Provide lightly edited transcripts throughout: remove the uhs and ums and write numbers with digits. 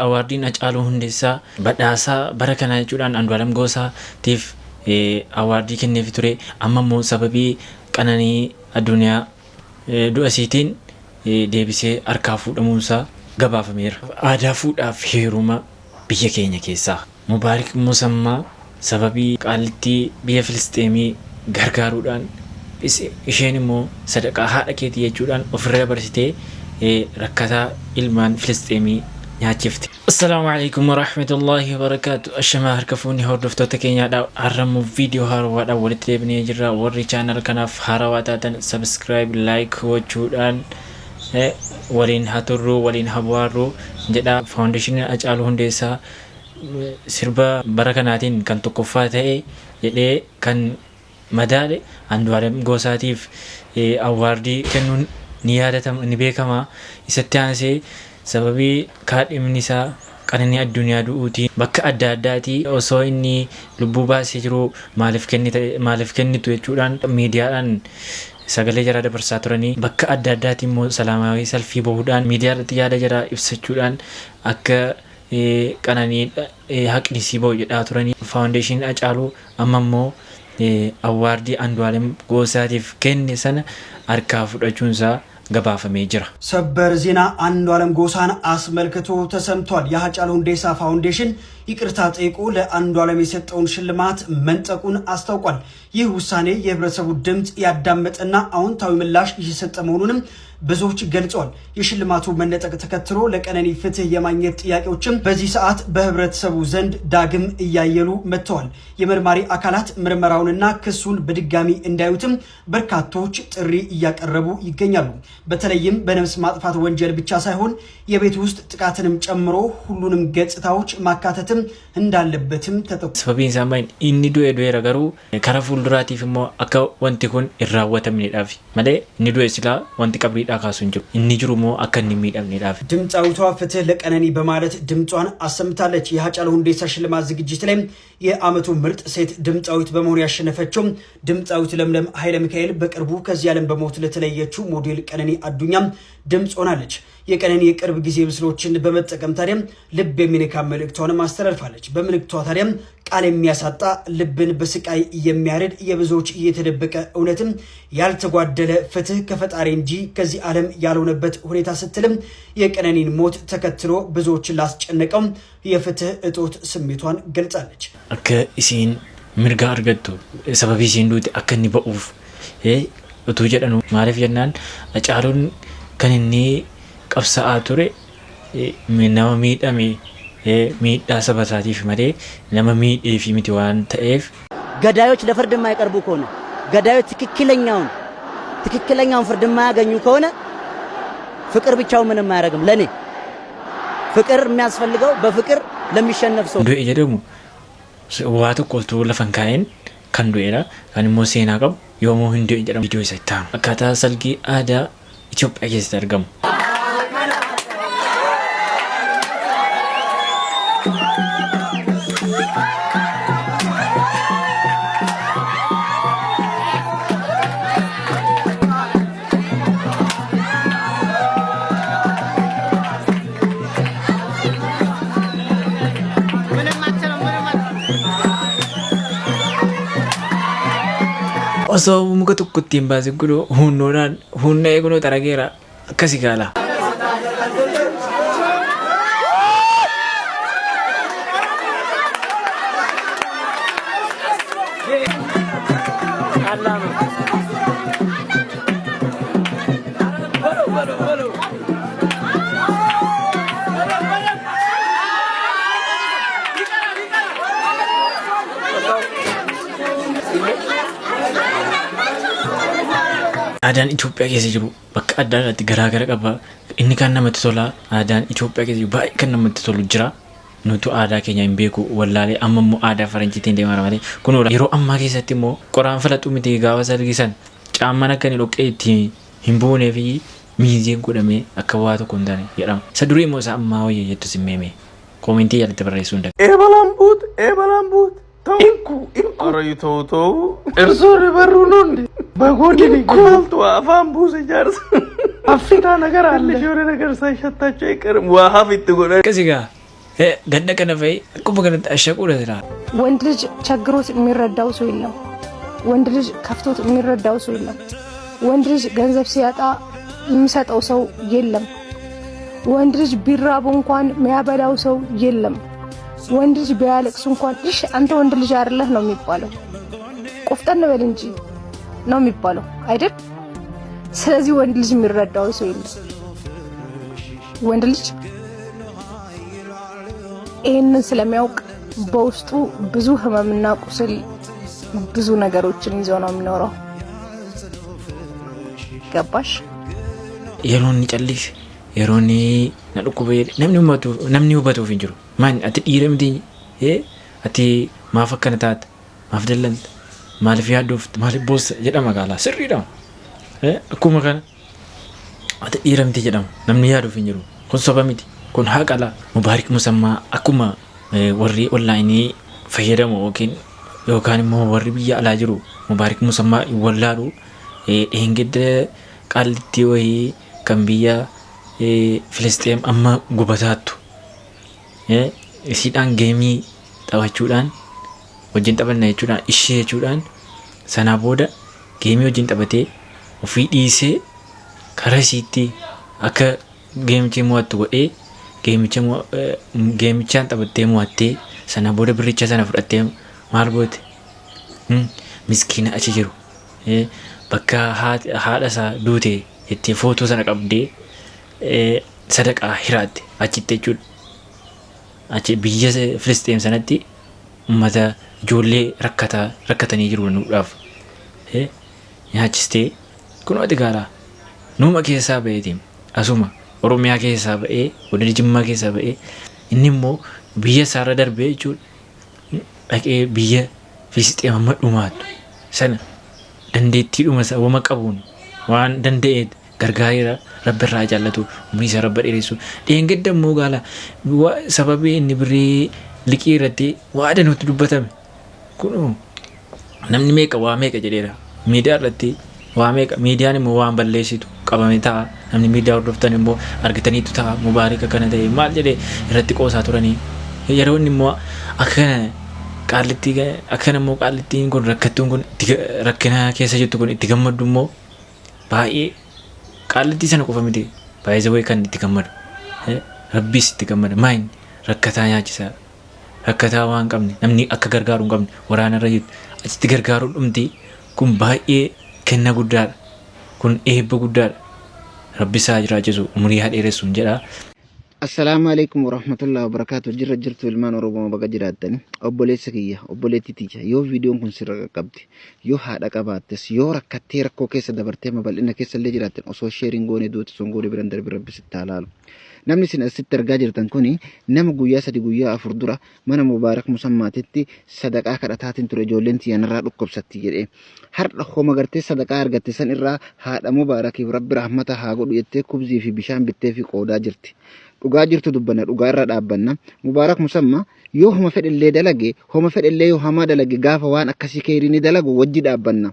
Awaardiin Hacaaluu Hundeessaa badhaasaa bara kana jechuudhaan Andu'aalam Goosaatiif awaardii kenneef ture. Amma immoo sababii Qananii Addunyaa du'a isiitiin deebisee harkaa fuudhamuunsaa gabaafameera. Aadaa fuudhaaf heeruma biyya keenya keessaa Mubaarik Musammaa sababii qaalittii biyya Filisxeemii gargaaruudhaan isheen immoo sadaqaa haadha keetii jechuudhaan ofirra barsitee rakkataa ilmaan Filisxeemii nyaachifte. Assalaamu alaykum warahmatullahi wabarakatuh. Ashamaa harkafuuni hordoftoota keenyaadha. Har'ammoo viidiyoo haarawaadhaan walitti deebinee jirra. Warri chaanal kanaaf haarawaa taatan subscribe, like gochuudhaan waliin haa turru, waliin haa bohaarru jedha. Foundation Hacaaluu Hundeessaa sirba bara kanaatiin kan tokkoffaa ta'e jedhee kan madaale Andu'aalam Goosaatiif awaardii kennuun ni yaadatama, ni beekama. Isatti aansee sababii kaadhimni isaa Qananii Addunyaa du'uutiin bakka adda addaati osoo inni lubbuu baasee jiru maaliif kennitu jechuudhaan miidiyaadhaan sagalee jara dabarsaa turanii bakka adda addaati immoo salaamaawii salfii bahuudhaan miidiyaa irratti yaada jara ibsachuudhaan akka Qananii haqni sii bahu jedhaa turanii. Foundation Hacaaluu amma immoo awaardii Andu'aalam Goosaatiif kenne sana harkaa fudhachuunsaa ገባፈሜ ጅራ ሰበር ዜና አንዱዓለም ጎሳን አስመልክቶ ተሰምቷል። የሀጫሉ ሁንዴሳ ፋውንዴሽን ይቅርታ ጠይቆ ለአንዱዓለም የሰጠውን ሽልማት መንጠቁን አስታውቋል። ይህ ውሳኔ የህብረተሰቡ ድምጽ ያዳመጠና አዎንታዊ ምላሽ እየሰጠ መሆኑንም ብዙዎች ገልጸዋል። የሽልማቱ መነጠቅ ተከትሎ ለቀነኒ ፍትህ የማግኘት ጥያቄዎችም በዚህ ሰዓት በህብረተሰቡ ዘንድ ዳግም እያየሉ መጥተዋል። የመርማሪ አካላት ምርመራውንና ክሱን በድጋሚ እንዳዩትም በርካቶች ጥሪ እያቀረቡ ይገኛሉ። በተለይም በነፍስ ማጥፋት ወንጀል ብቻ ሳይሆን የቤት ውስጥ ጥቃትንም ጨምሮ ሁሉንም ገጽታዎች ማካተትም እንዳለበትም ተጠቅሷል። ሰበቢን ሳማይን ኢኒዱ ኤዶራ ገሩ ከረፉል ዱራቲፍሞ አካ ወንቲኩን ይራወተምኒዳፊ ማለ ኢኒዱ እስላ ወንቲ ቀብሪ ዳካሱንጁ ኢኒጅሩሞ አከኒ ሚዳምኒዳፊ ድምጻዊቷ ፍትህ ለቀነኒ በማለት ድምጿን አሰምታለች። የሀጫሉ ሁንዴሳ ሽልማት ዝግጅት ላይ የአመቱ ምርጥ ሴት ድምጻዊት በመሆን ያሸነፈችው ድምጻዊት ለምለም ኃይለ ሚካኤል በቅርቡ ከዚህ ዓለም በሞት ለተለየችው ሞዴል ቀነኒ አዱኛ ድምጽ ሆናለች። የቀነኒ የቅርብ ጊዜ ምስሎችን በመጠቀም ታዲያም ልብ የሚነካ መልእክቷን ማስተላለፋለች። በመልእክቷ ታዲያም ቃል የሚያሳጣ ልብን በስቃይ የሚያርድ የብዙዎች እየተደበቀ እውነትም ያልተጓደለ ፍትህ ከፈጣሪ እንጂ ከዚህ ዓለም ያልሆነበት ሁኔታ ስትልም የቀነኒን ሞት ተከትሎ ብዙዎችን ላስጨነቀው የፍትህ እጦት ስሜቷን ገልጻለች። አከ ኢሲን ምርጋ አርገቱ ሰበቢ ሲንዱት አከኒ በኡፍ እቱ ጀደኑ ማለፍ ጀናን አጫሉን ከነኒ ቀብሰአ ቱሬ ሚናው ሚዳሚ ሚዳ ሰበሳቲፍ ማለ ለማሚዲ ፊሚቲ ዋን ተኤፍ ገዳዮች ለፍርድ የማይቀርቡ ከሆነ ገዳዮች ትክክለኛውን ፍርድ የማያገኙ ከሆነ ፍቅር ብቻው ምንም አያረግም። ለኔ ፍቅር የሚያስፈልገው በፍቅር ለሚሸነፍ ሰው ዱኤ ደግሞ ዋቱ ቆልቱ ለፈንካይን ከንዱኤላ ካንሞ ሴና ቀብ yomo hindi jedham video isa itaan akkaataa salgii aadaa Itoophiyaa keessatti argamu. Osoo muka tokkotti hin baasin kun humna eegunoo xarageera akkasii gaala. Aadaan Itoophiyaa keessa jiru bakka adda addaatti garaagara qaba. Inni kan namatti tola. Aadaan Itoophiyaa keessa jiru baay'ee kan namatti tolu jira. Nuti aadaa keenya hin beeku wallaalee amma immoo aadaa faranjiitiin deemaa malee kun yeroo ammaa keessatti immoo qoraan falaxuu miti gaafa salgisan caamman akka inni dhoqqee itti hin buunee fi miizeen godhamee akka waa tokko hin taane jedhama. Isa durii immoo isa ammaa wayya jettu simmee koomentii jalatti barreessuu hin danda'u. Eebalaan buut inku arayitoo ersoorri barruunoonde bagoonni kuultu afaan buuse jaarsa afrikaa ነገር አለ ጆሮ ነገር ሳይሸታቸው አይቀርም። ዋሃ ፊት ጎዳ ከዚህ ጋር ገነ ከነፈይ አቁም ገነ አሸቁ ለዝራ ወንድ ልጅ ቸግሮት የሚረዳው ሰው የለም። ወንድ ልጅ ከፍቶት የሚረዳው ሰው የለም። ወንድ ልጅ ገንዘብ ሲያጣ የሚሰጠው ሰው የለም። ወንድ ልጅ ቢራቡ እንኳን የሚያበላው ሰው የለም። ወንድ ልጅ ቢያለቅስ እንኳን እሺ አንተ ወንድ ልጅ አይደለህ ነው የሚባለው። ቆፍጠን በል እንጂ ነው የሚባለው አይደል? ስለዚህ ወንድ ልጅ የሚረዳው ሰው የለም። ወንድ ልጅ ይሄንን ስለሚያውቅ በውስጡ ብዙ ህመምና ቁስል ብዙ ነገሮችን ይዞ ነው የሚኖረው። ገባሽ? የሮኒ ጨልሽ የሮኒ ነልኩበ namni hubatuuf hin jiru maan ati dhiiramti ati maaf akkana taate maaf dallante maaliif yaaddoofte maaliif boossa jedhama gaalaa sirriidha akkuma kana ati dhiiramti jedhama namni yaaduuf hin jiru kun soba miti kun haqala mubaarik musammaa akkuma warri onlaayinii fayyadamu yookaan immoo warri biyya alaa jiru mubaarik musammaa wallaalu dhihingidda qaallitti wayii kan biyya Filisxeem amma gubataattu isiidhaan geemii taphachuudhaan wajjin taphanna jechuudhaan ishee jechuudhaan sanaa booda geemii wajjin taphatee ofii dhiisee karaa isiitti akka geemicha mo'attu godhee geemichaan taphattee mo'attee sanaa booda birricha sana fudhattee maal goote miskiina achi jiru bakka haadha isaa duute jettee footoo sana qabdee sadaqaa hiraatte achitti jechuudha. Achi biyya Filisxeem sanatti uummata ijoollee rakkatanii jiru nuudhaaf nyaachistee kun ati gaaraa nuuma keessaa ba'eetiin asuma Oromiyaa keessaa ba'ee godina Jimmaa keessaa ba'ee inni immoo biyya isaarra darbee jechuudha. Dhaqee biyya Filisxeem amma dhumaattu sana dandeettiidhuma isaa wama qabuun waan danda'eet gargaareera rabbi irraa jaallatu umrii isaa rabba dheeressu dheengadda immoo gaala sababii inni birrii liqii irratti waada nutti dubbatame kun namni meeqa waa meeqa jedheera miidiyaa irratti waa meeqa miidiyaan immoo waan balleessitu qabame ta'a namni miidiyaa hordoftan immoo argitaniitu ta'a mubaarika kana ta'e maal jedhee irratti qoosaa turanii yeroo inni immoo akkana akkana immoo qaallittiin kun rakkattuun kun rakkina keessa jirtu kun itti gammaddu immoo baay'ee qaallittii sana qofa miti baay'ee way kan itti gammadu rabbiis itti gammada maayin rakkataa nyaachisaa rakkataa waan qabne namni akka gargaaru hin qabne waraana irra jirtu achitti gargaaruu dhumti kun baay'ee kenna guddaadha kun eebba guddaadha rabbi isaa jiraachisu umurii haa dheeressuun jedha. Assalamu alaikum warahmatullahi wabarakatuh. Jirtu ilmaan Oromoo baga jiraattan obboleessa kiyya obboleettii tiyya yoo viidiyoon kun sirra qaqqabde yoo haadha qabaattes yoo rakkattee rakkoo keessa dabartee bal'ina keessa illee jiraattan osoo sheeriin goone duuti sun goone biran darbi rabbi sitti halaalu. Namni isin asitti argaa jirtan kuni nama guyyaa 3 guyyaa 4 dura mana Mubaarak Musammaatitti sadaqaa kadhataatiin ture ijoolleen tiyyanirraa dhukkubsatti jedhee har'a homa gartee sadaqaa argatte san irraa haadha Mubaarakiif rabbi rahmata haa godhu jettee kubzii fi bishaan bittee fi qoodaa jirti. Dhugaa jirtu dubbanna dhugaa irra dhaabbanna Mubaarak Musammaa yoo homa fedhillee dalage homa fedhillee yoo hamaa dalage gaafa waan akkasii keerini dalagu wajji dhaabbanna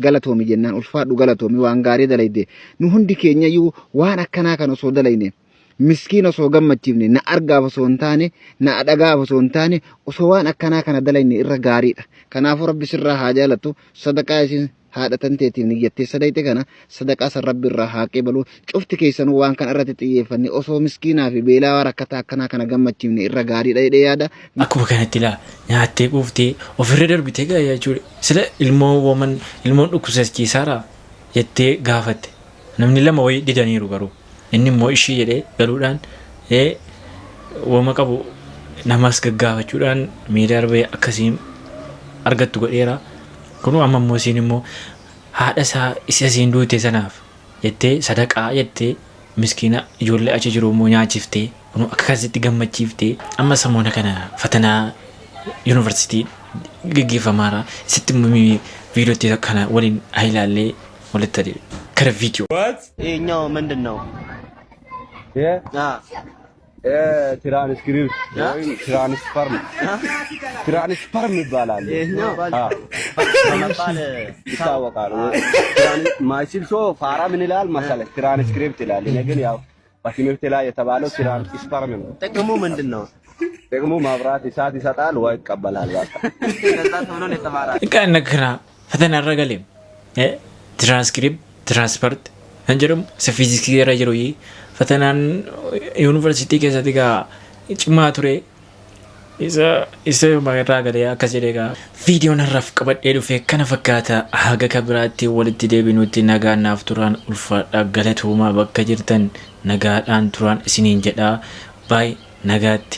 galatoomi jennaan ulfaadhu galatoomi waan gaarii dalayde nu hundi keenya yoo waan akkanaa kan osoo dalayne miskiina osoo gammachiifne na argaaf osoo hin taane na dhagaaf osoo hin taane osoo waan akkanaa kana dalayne irra gaariidha. Kanaafuu rabbi sirraa haa jaalatu sadaqaa isin haadha tanteetiin niyyattee sadayte kana sadaqaa san rabbi irraa haa qeebalu cufti keessanuu waan kan irratti xiyyeeffanne osoo miskiinaa fi beelaa rakkataa akkanaa kana gammachiifne irra gaariidha jedhee yaada. Akkuma kanatti laa nyaattee quuftee ofirra darbitee gaa jechuudha sila ilmoon dhukkubsachiisaadha jettee gaafatte namni lama wayii didaniiru garuu inni immoo ishii jedhee galuudhaan wama qabu namas gaggaafachuudhaan miidiyaa arbee akkasiin argattu godheera. Kunu amma immoo isiin immoo haadha isaa isiin duute sanaaf jettee sadaqaa jettee miskiina ijoollee achi jiru immoo nyaachiftee kunu akkasitti gammachiiftee amma samoona kana fatanaa yuunivarsiitii gaggeeffamaara isitti viidiyootti kana waliin haa ilaallee walitti kara viidiyoo. ይኸኛው ምንድን ነው? ትራንስፈርም ይባላል። ይታወቃል። ማይችል ሰው ፋራ ምን ይላል መሰለህ? ትራንስክሪፕት ይላል። እኔ ግን ያው በትምህርት ላይ የተባለው ትራንስፈርም ነው። ጥቅሙ ምንድን ነው? ደግሞ ማብራት እሳት ይሰጣል ወይ ይቀበላል። በቃ ነግራ ፈተና አረጋለም ትራንስክሪፕት ትራንስፖርት እንጀሩም ፊዚክስ ገራጅሮ ፈተናን ዩኒቨርሲቲ ከሰቲጋ ጭማ ቱሬ isa magarraa galee akkas jedhee egaa viidiyoon har'aaf qabadhee dhufe kana fakkaata haga kabiraatti walitti deebinutti nagaan naaf turaan ulfaadha galatuumaa bakka jirtan nagaadhaan turaan isiniin jedhaa baay nagaatti.